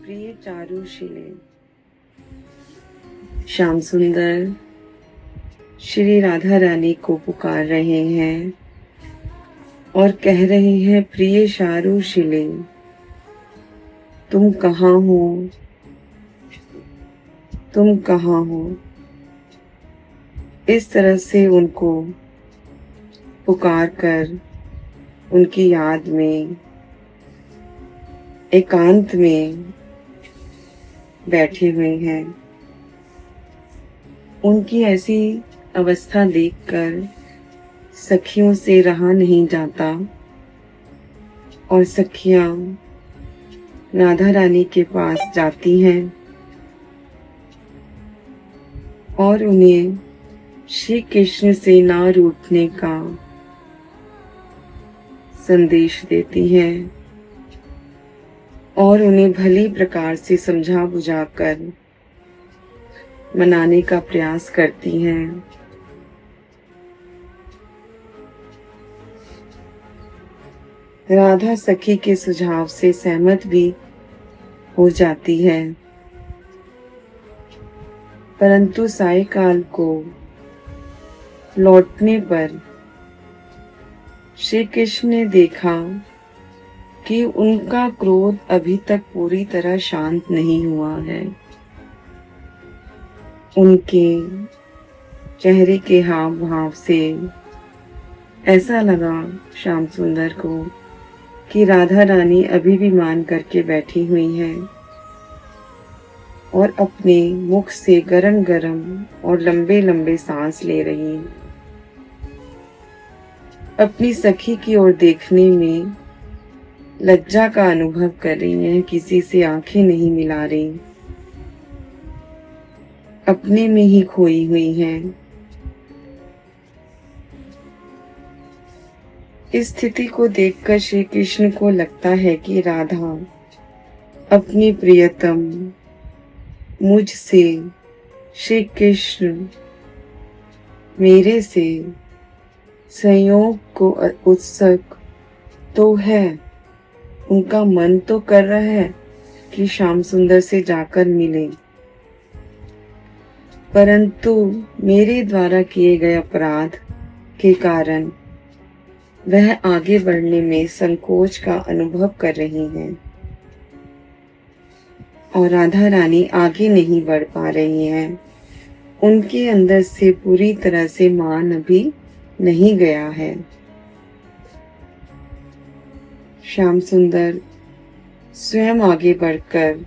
प्रिय चारुशिले। श्याम सुंदर श्री राधा रानी को पुकार रहे हैं और कह रहे हैं, प्रिय चारुशिले, तुम कहाँ हो? तुम कहाँ हो? इस तरह से उनको पुकार कर उनकी याद में एकांत में बैठे हुए हैं। उनकी ऐसी अवस्था देखकर सखियों से रहा नहीं जाता और सखियां राधा रानी के पास जाती हैं और उन्हें श्री कृष्ण से ना रूठने का संदेश देती हैं और उन्हें भली प्रकार से समझा बुझाकर मनाने का प्रयास करती हैं। राधा सखी के सुझाव से सहमत भी हो जाती है, परंतु सायकाल को लौटने पर श्री कृष्ण ने देखा कि उनका क्रोध अभी तक पूरी तरह शांत नहीं हुआ है। उनके चेहरे के हाव भाव से ऐसा लगा श्याम सुंदर को कि राधा रानी अभी भी मान करके बैठी हुई हैं और अपने मुख से गरम गरम और लंबे लंबे सांस ले रही, अपनी सखी की ओर देखने में लज्जा का अनुभव कर रही हैं, किसी से आंखें नहीं मिला रही, अपने में ही खोई हुई हैं। इस स्थिति को देखकर श्री कृष्ण को लगता है कि राधा अपनी प्रियतम मुझसे, श्री कृष्ण मेरे से संयोग को उत्सुक तो है, उनका मन तो कर रहा है कि श्याम सुंदर से जाकर मिले, परंतु मेरे द्वारा किए गए अपराध के कारण वह आगे बढ़ने में संकोच का अनुभव कर रही हैं और राधा रानी आगे नहीं बढ़ पा रही हैं। उनके अंदर से पूरी तरह से मान अभी नहीं गया है। श्याम सुंदर स्वयं आगे बढ़कर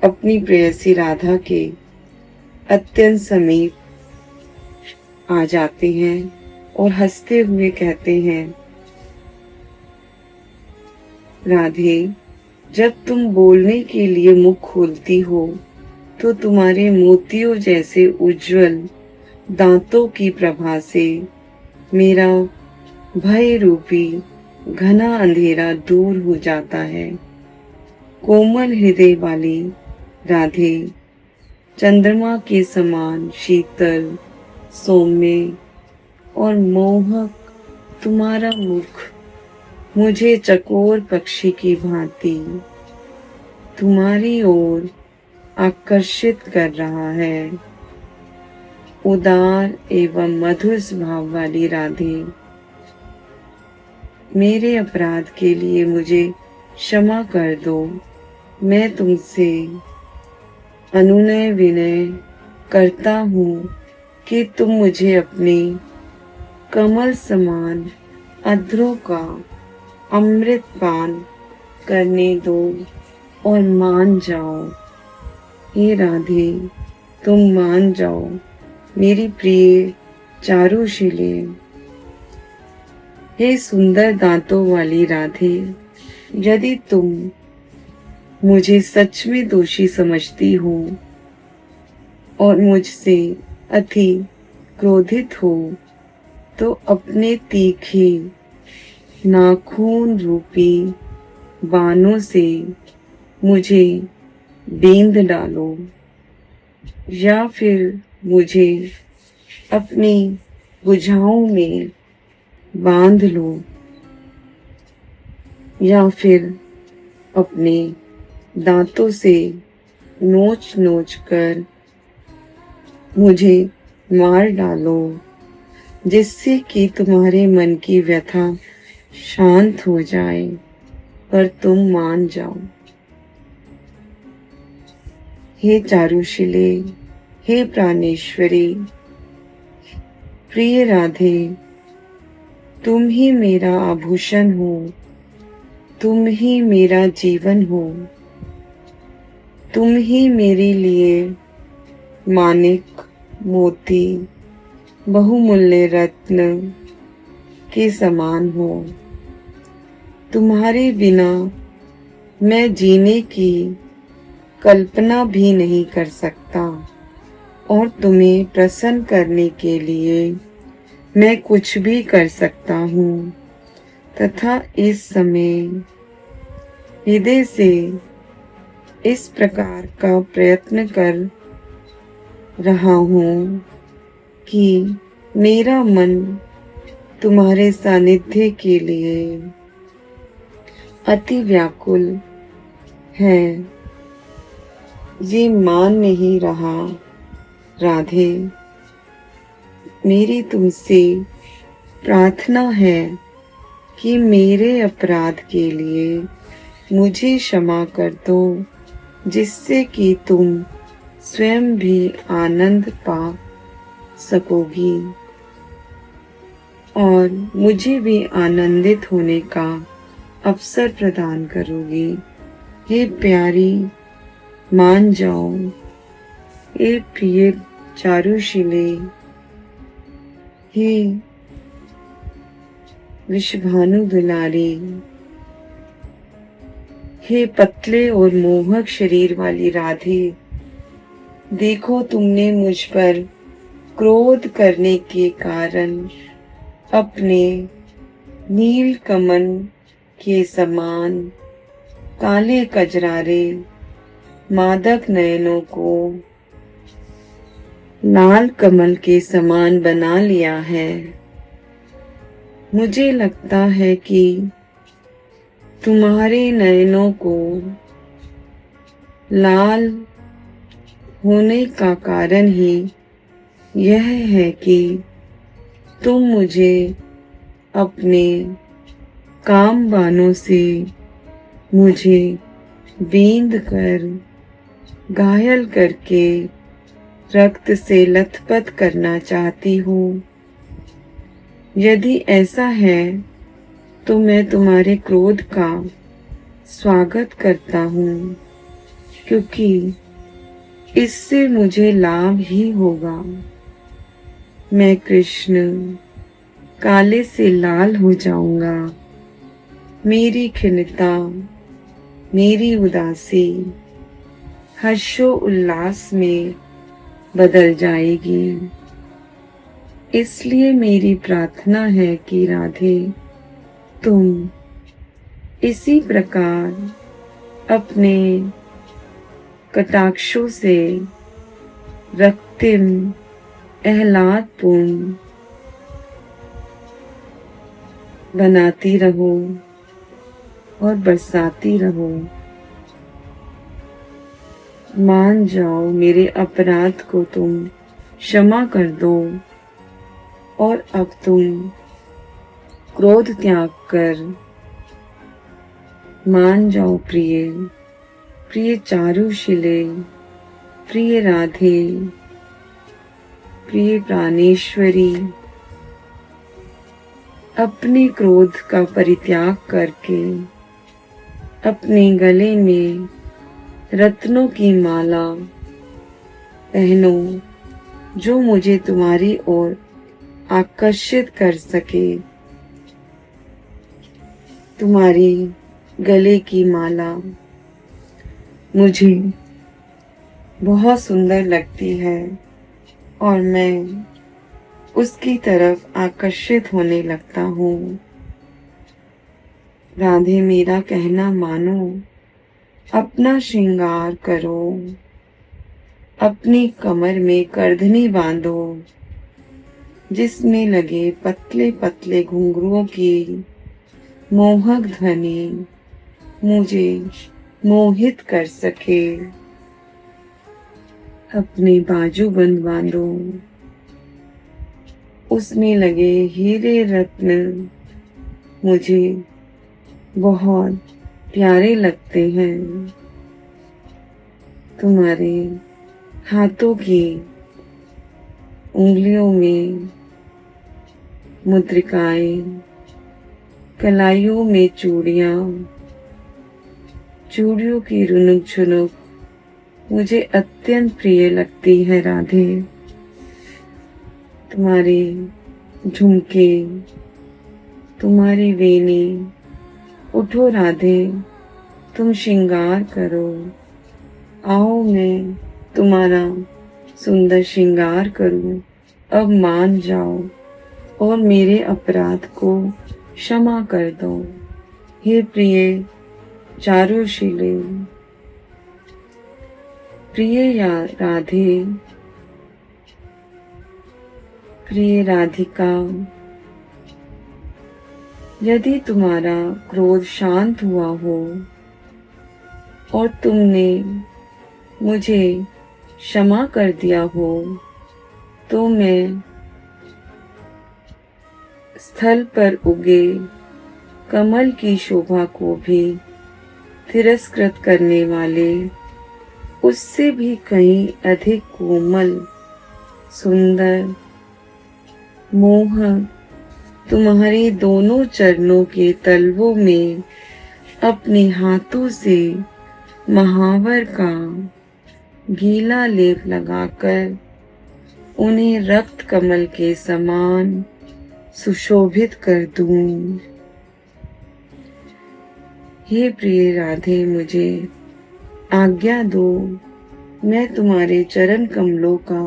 अपनी प्रेयसी राधा के अत्यंत समीप आ जाते हैं और हंसते हुए कहते हैं, राधे, जब तुम बोलने के लिए मुख खोलती हो तो तुम्हारे मोतियों जैसे उज्जवल दांतों की प्रभा से मेरा भय रूपी घना अंधेरा दूर हो जाता है। कोमल हृदय वाली राधे, चंद्रमा के समान शीतल, सौम्य और मोहक तुम्हारा मुख मुझे चकोर पक्षी की भांति तुम्हारी ओर आकर्षित कर रहा है। उदार एवं मधुर स्वभाव वाली राधे, मेरे अपराध के लिए मुझे क्षमा कर दो। मैं तुमसे अनुनय विनय करता हूँ कि तुम मुझे अपने कमल समान अधरों का अमृत पान करने दो और मान जाओ। हे राधे, तुम मान जाओ मेरी प्रिय चारुशिले। हे सुंदर दांतों वाली राधे, यदि तुम मुझे सच में दोषी समझती हो और मुझसे अति क्रोधित हो तो अपने तीखे नाखून रूपी बाणों से मुझे बींध डालो या फिर मुझे अपनी भुजाओं में बांध लो या फिर अपने दांतों से नोच नोच कर मुझे मार डालो, जिससे कि तुम्हारे मन की व्यथा शांत हो जाए और तुम मान जाओ। हे चारुशिले, हे प्राणेश्वरी, प्रिय राधे, तुम ही मेरा आभूषण हो, तुम ही मेरा जीवन हो, तुम ही मेरे लिए मानिक, मोती, बहुमूल्य रत्न के समान हो। तुम्हारे बिना मैं जीने की कल्पना भी नहीं कर सकता और तुम्हें प्रसन्न करने के लिए मैं कुछ भी कर सकता हूँ तथा इस समय हृदय से इस प्रकार का प्रयत्न कर रहा हूँ कि मेरा मन तुम्हारे सानिध्य के लिए अति व्याकुल है। ये मान नहीं रहा राधे। मेरी तुमसे प्रार्थना है कि मेरे अपराध के लिए मुझे क्षमा कर दो, जिससे कि तुम स्वयं भी आनंद पा सकोगी और मुझे भी आनंदित होने का अवसर प्रदान करोगी। हे प्यारी, मान जाओ। हे प्रिय चारुशिले, हे विश्वभानु दुलारी, हे पतले और मोहक शरीर वाली राधे, देखो तुमने मुझ पर क्रोध करने के कारण अपने नील कमल के समान काले कजरारे मादक नयनों को लाल कमल के समान बना लिया है। मुझे लगता है कि तुम्हारे नयनों को लाल होने का कारण ही यह है कि तुम मुझे अपने काम बाणों से मुझे बींध कर घायल करके रक्त से लथपथ करना चाहती हो। यदि ऐसा है तो मैं तुम्हारे क्रोध का स्वागत करता हूँ, क्योंकि इससे मुझे लाभ ही होगा। मैं कृष्ण काले से लाल हो जाऊंगा। मेरी खिन्नता, मेरी उदासी हर्षो उल्लास में बदल जाएगी। इसलिए मेरी प्रार्थना है कि राधे, तुम इसी प्रकार अपने कटाक्षों से रक्तिम आह्लादपूर्ण बनाती रहो और बरसाती रहो। मान जाओ, मेरे अपराध को तुम क्षमा कर दो और अब तुम क्रोध त्याग कर मान जाओ। प्रिय प्रिय चारुशिले, प्रिय राधे, प्रिय प्राणेश्वरी, अपने क्रोध का परित्याग करके अपने गले में रत्नों की माला पहनो, जो मुझे तुम्हारी ओर आकर्षित कर सके। तुम्हारी गले की माला मुझे बहुत सुंदर लगती है और मैं उसकी तरफ आकर्षित होने लगता हूँ। राधे, मेरा कहना मानो, अपना श्रृंगार करो, अपनी कमर में करधनी बांधो, जिसमें लगे पतले पतले घुंघरुओं की मोहक ध्वनि मुझे मोहित कर सके। अपने बाजू बंद बांधो, उसमें लगे हीरे रत्न मुझे बहुत प्यारे लगते हैं। तुम्हारे हाथों की उंगलियों में मुद्रिकाएं, कलाइयों में चूड़ियां, चूड़ियों की रुनुक झुनुक मुझे अत्यंत प्रिय लगती है राधे। तुम्हारे झुमके, तुम्हारी वेणी, उठो राधे, तुम श्रृंगार करो। आओ मैं तुम्हारा सुंदर श्रृंगार करूं। अब मान जाओ और मेरे अपराध को क्षमा कर दो। हे प्रिय चारुशीले, प्रिय राधे, प्रिय राधिका, यदि तुम्हारा क्रोध शांत हुआ हो और तुमने मुझे क्षमा कर दिया हो, तो मैं स्थल पर उगे कमल की शोभा को भी तिरस्कृत करने वाले, उससे भी कहीं अधिक कोमल, सुंदर, मोहक तुम्हारे दोनों चरणों के तलवों में अपने हाथों से महावर का गीला लेप लगाकर उन्हें रक्त कमल के समान सुशोभित कर दूं। हे प्रिय राधे, मुझे आज्ञा दो, मैं तुम्हारे चरण कमलों का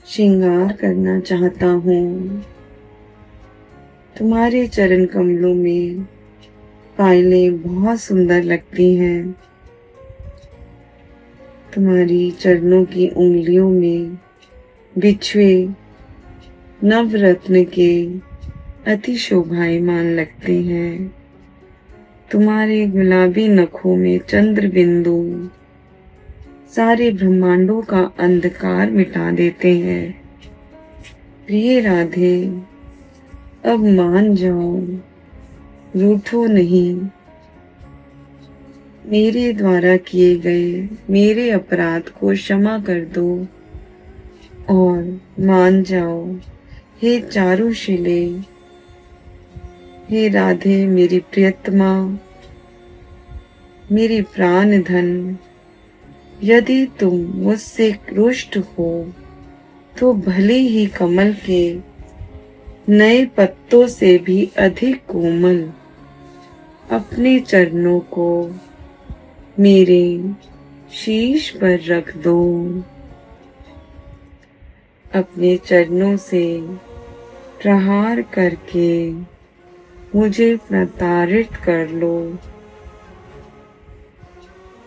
श्रृंगार करना चाहता हूँ। तुम्हारे चरण कमलों में पायलें बहुत सुंदर लगती हैं। तुम्हारी चरणों की उंगलियों में बिछुए नवरत्न के अति शोभायमान लगते हैं। तुम्हारे गुलाबी नखों में चंद्र बिंदु सारे ब्रह्मांडों का अंधकार मिटा देते हैं। प्रिय राधे, अब मान जाओ, रूठो नहीं। मेरे द्वारा किए गए मेरे अपराध को क्षमा कर दो और मान जाओ। हे चारुशीले, हे राधे, मेरी प्रियतमा, मेरी प्राण धन, यदि तुम मुझसे रुष्ट हो तो भले ही कमल के नए पत्तों से भी अधिक कोमल अपने चरणों को मेरे शीश पर रख दो। अपने चरणों से प्रहार करके मुझे प्रताड़ित कर लो,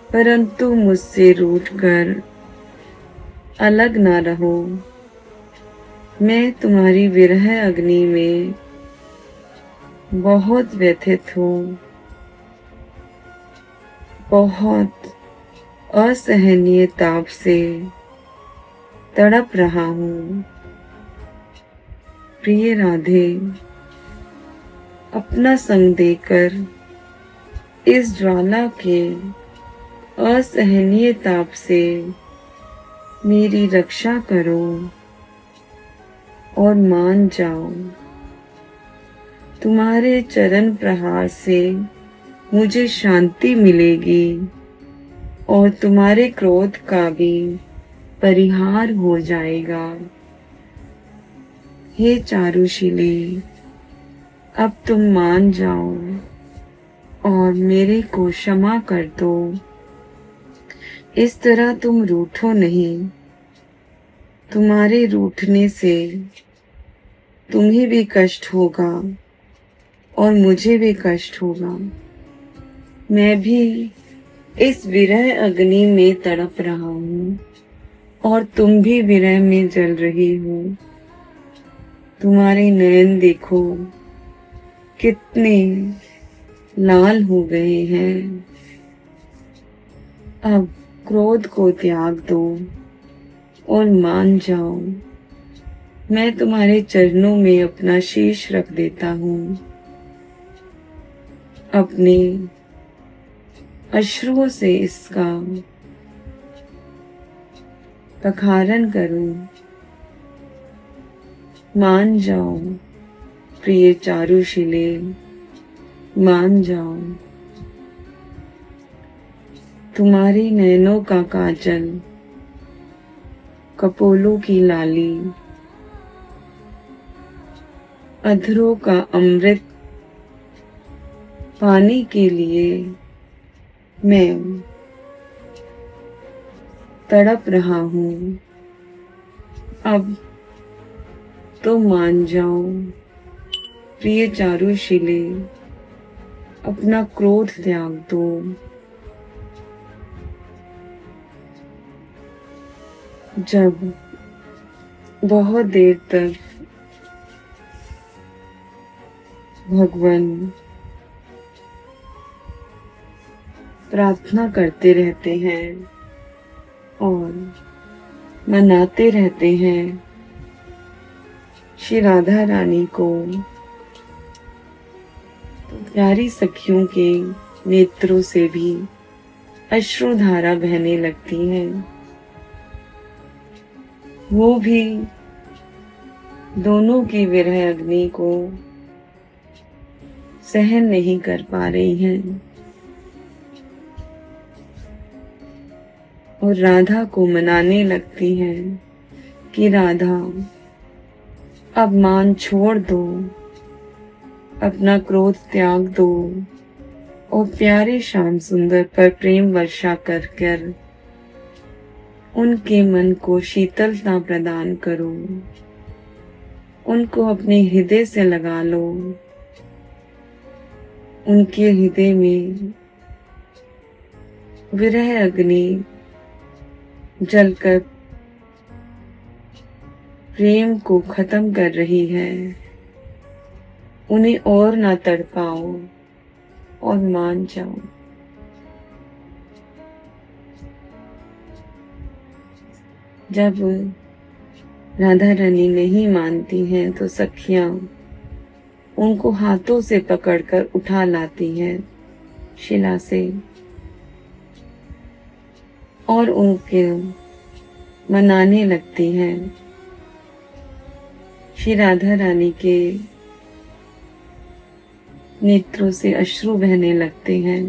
परंतु मुझसे रूठकर अलग ना रहो। मैं तुम्हारी विरह अग्नि में बहुत व्यथित हूँ, बहुत असहनीय ताप से तड़प रहा हूँ। प्रिय राधे, अपना संग देकर इस ज्वाला के असहनीय ताप से मेरी रक्षा करो और मान जाओ। तुम्हारे चरण प्रहार से मुझे शांति मिलेगी और तुम्हारे क्रोध का भी परिहार हो जाएगा। हे चारुशीले, अब तुम मान जाओ और मेरे को क्षमा कर दो। इस तरह तुम रूठो नहीं। तुम्हारे रूठने से तुम्हें भी कष्ट होगा और मुझे भी कष्ट होगा। मैं भी इस विरह अग्नि में तड़प रहा हूँ और तुम भी विरह में जल रही हो। तुम्हारे नयन देखो, कितने लाल हो गए हैं। अब क्रोध को त्याग दो और मान जाओ, मैं तुम्हारे चरणों में अपना शीश रख देता हूँ। अपने अश्रुओं से इसका प्रक्षालन करो। मान जाओ प्रिय चारुशिले, मान जाओ। तुम्हारी नैनों का काजल, कपोलों की लाली, अधरों का अमृत पाने के लिए मैं तड़प रहा हूँ। अब तो मान जाओ प्रिय चारुशिले, अपना क्रोध त्याग दो। जब बहुत देर तक भगवान प्रार्थना करते रहते हैं और मनाते रहते हैं श्री राधा रानी को, तो प्यारी सखियों के नेत्रों से भी अश्रुधारा बहने लगती है। वो भी दोनों की विरह अग्नि को सहन नहीं कर पा रही हैं और राधा को मनाने लगती हैं कि राधा अब मान छोड़ दो, अपना क्रोध त्याग दो और प्यारे श्याम सुंदर पर प्रेम वर्षा कर कर उनके मन को शीतलता प्रदान करो, उनको अपने हृदय से लगा लो। उनके हृदय में विरह अग्नि जलकर प्रेम को खत्म कर रही है। उन्हें और ना तड़पाओ और मान जाओ। जब राधा रानी नहीं मानती हैं तो सखियां उनको हाथों से पकड़कर उठा लाती हैं शिला से और उनके मनाने लगती हैं। श्री राधा रानी के नेत्रों से अश्रु बहने लगते हैं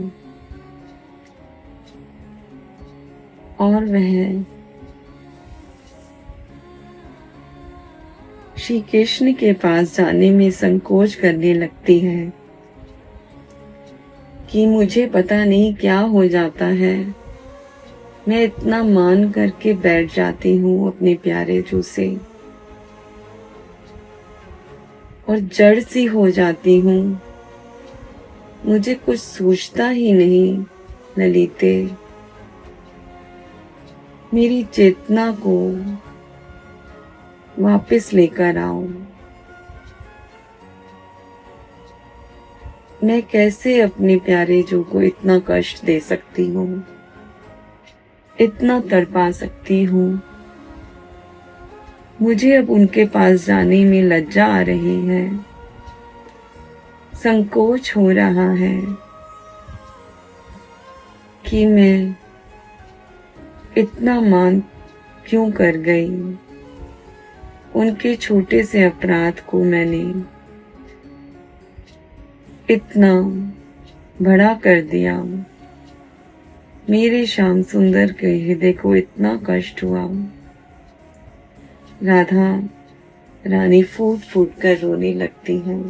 और वह श्री कृष्ण के पास जाने में संकोच करने लगती है कि मुझे पता नहीं क्या हो जाता है, मैं इतना मान करके बैठ जाती हूँ अपने प्यारे जू से और जड़ सी हो जाती हूँ। मुझे कुछ सूझता ही नहीं ललिते, मेरी चेतना को वापस लेकर आओ। मैं कैसे अपने प्यारे जो को इतना कष्ट दे सकती हूँ, इतना तड़पा सकती हूँ। मुझे अब उनके पास जाने में लज्जा आ रही है, संकोच हो रहा है कि मैं इतना मान क्यों कर गई। उनके छोटे से अपराध को मैंने इतना बड़ा कर दिया। मेरे श्याम सुंदर के हृदय को इतना कष्ट हुआ। राधा रानी फूट फूट कर रोने लगती हैं।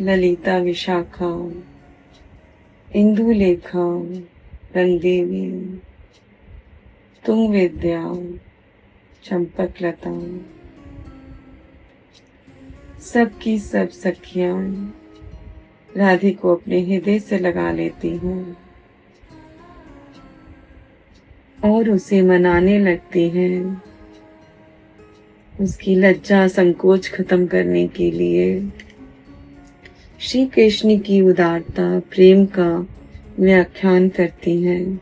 ललिता, विशाखा, इंदुलेखा, रंगदेवी, तुंग विद्या, चंपक लता, सबकी सब सखियां राधे को अपने हृदय से लगा लेती हैं और उसे मनाने लगती हैं। उसकी लज्जा संकोच खत्म करने के लिए श्री कृष्ण की उदारता प्रेम का व्याख्यान करती हैं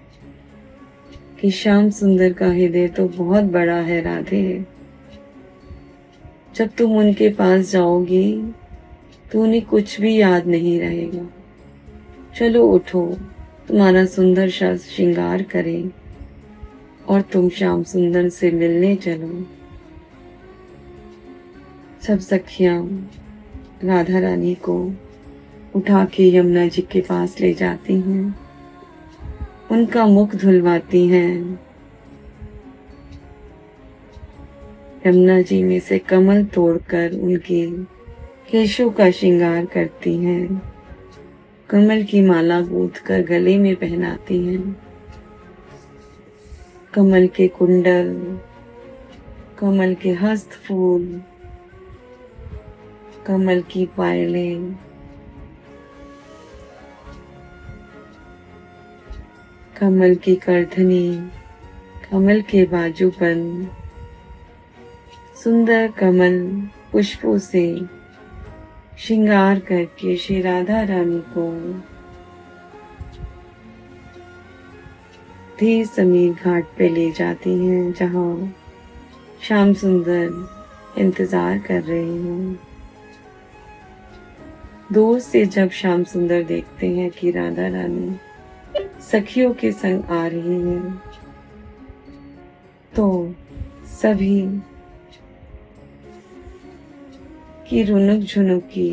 कि श्याम सुंदर का हृदय तो बहुत बड़ा है राधे। जब तुम उनके पास जाओगी तो उन्हें कुछ भी याद नहीं रहेगा। चलो उठो, तुम्हारा सुंदर सा श्रृंगार करें और तुम श्याम सुंदर से मिलने चलो। सब सखियां राधा रानी को उठा के यमुना जी के पास ले जाती हैं, उनका मुख धुलवाती हैं, यमुना जी में से कमल तोड़कर उनके केशों का श्रृंगार करती हैं, कमल की माला गूंथकर गले में पहनाती हैं, कमल के कुंडल, कमल के हस्त फूल, कमल की पायलें, कमल की करधनी, कमल के बाजूबंद, सुंदर कमल पुष्पों से श्रृंगार करके श्री राधा रानी को धीर समीर घाट पे ले जाती हैं, जहाँ श्याम सुंदर इंतजार कर रहे हैं। दूर से जब श्याम सुंदर देखते हैं कि राधा रानी सखियों के संग आ रही हैं, तो सभी की रुनुक झुनुक की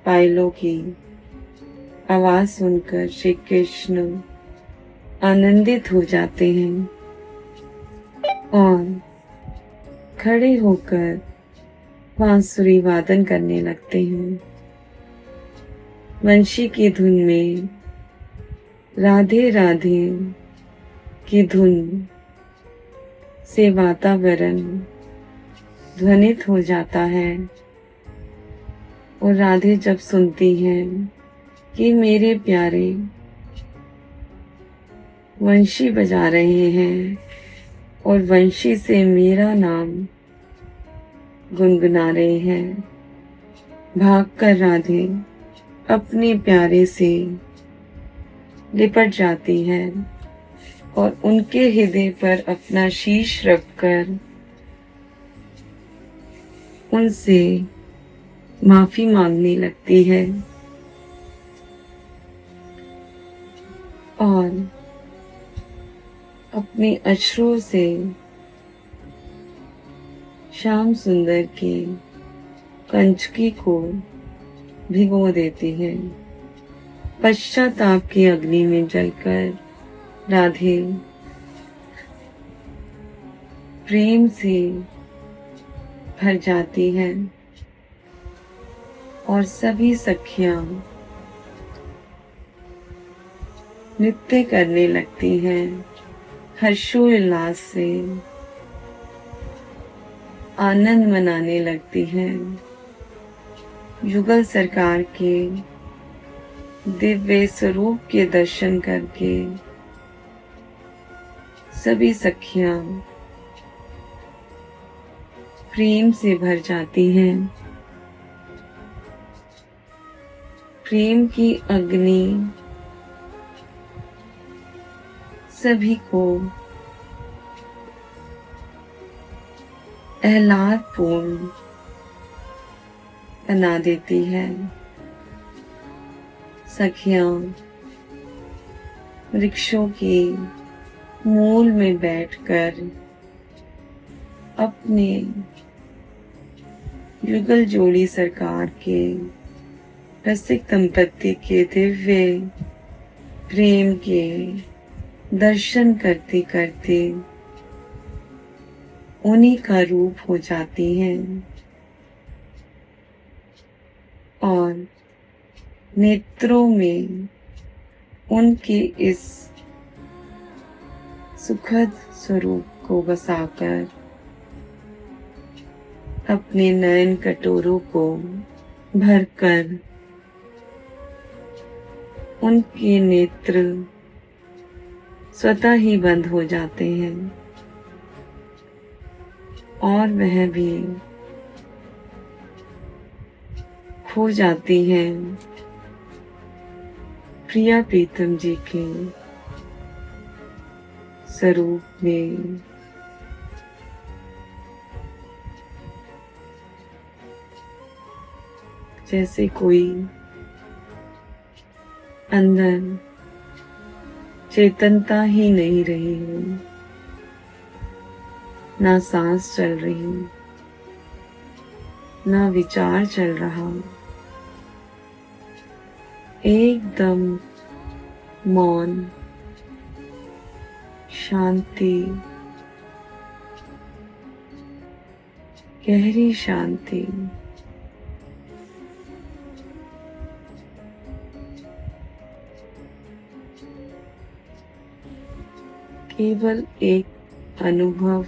पायलों की आवाज सुनकर श्री कृष्ण आनंदित हो जाते हैं और खड़े होकर बांसुरी वादन करने लगते हैं। वंशी की धुन में राधे राधे की धुन से वातावरण ध्वनित हो जाता है और राधे जब सुनती हैं कि मेरे प्यारे वंशी बजा रहे हैं और वंशी से मेरा नाम गुनगुना रहे हैं, भागकर राधे अपने प्यारे से लिपट जाती है और उनके हृदय पर अपना शीश रखकर उनसे माफी मांगने लगती है और अपने अश्रुओं से श्याम सुंदर की कंचकी को भिगो देती है। पश्चाताप की अग्नि में जलकर राधे प्रेम से भर जाती है और सभी सखियां नृत्य करने लगती हैं, हर्षोल्लास से आनंद मनाने लगती हैं। युगल सरकार के दिव्य स्वरूप के दर्शन करके सभी सखियां प्रेम से भर जाती हैं। प्रेम की अग्नि सभी को आह्लादपूर्ण बना देती है। सखियां वृक्षों के मूल में बैठकर अपने युगल जोड़ी सरकार के रसिक दंपति के दिव्य प्रेम के दर्शन करते करते उन्हीं का रूप हो जाती हैं और नेत्रों में उनके इस सुखद स्वरूप को बसाकर अपने नयन कटोरों को भरकर उनके नेत्र स्वतः ही बंद हो जाते हैं और वह भी खो जाती हैं प्रिया प्रीतम जी के स्वरूप में जैसे कोई अंदर चेतनता ही नहीं रही हो, ना सांस चल रही, ना विचार चल रहा, एकदम मौन, शांति, गहरी शांति। केवल एक अनुभव,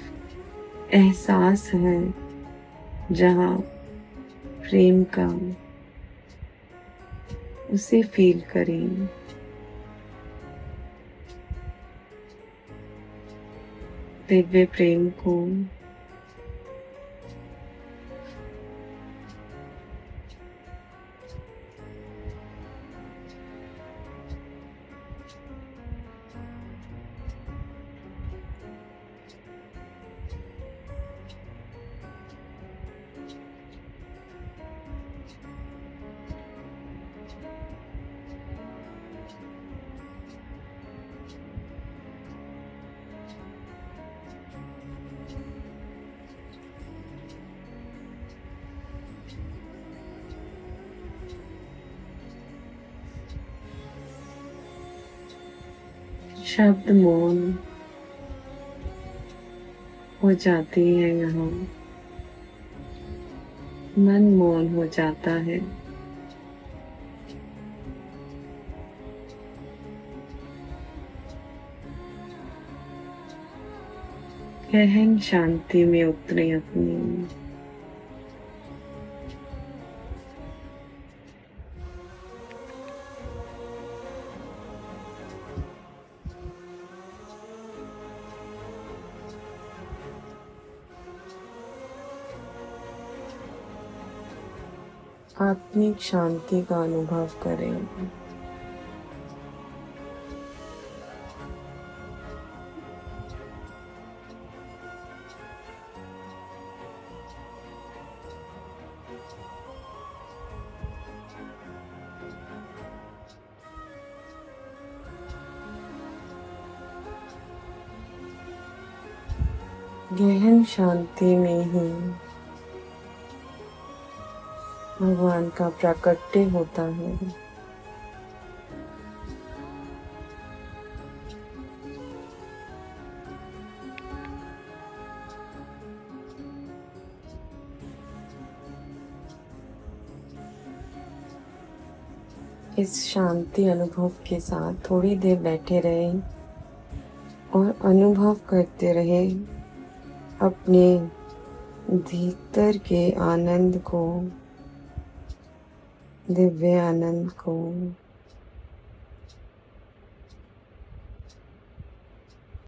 एहसास है जहाँ प्रेम का, उसे फील करें। दिव्य प्रेम को शब्द मौन हो जाते हैं, यहाँ मन मौन हो जाता है। गहन शांति में उतरे अपनी। आत्मिक शांति का अनुभव करें। गहन शांति में ही भगवान का प्राकट्य होता है। इस शांति अनुभव के साथ थोड़ी देर बैठे रहे और अनुभव करते रहे अपने भीतर के आनंद को, दिव्य आनंद को।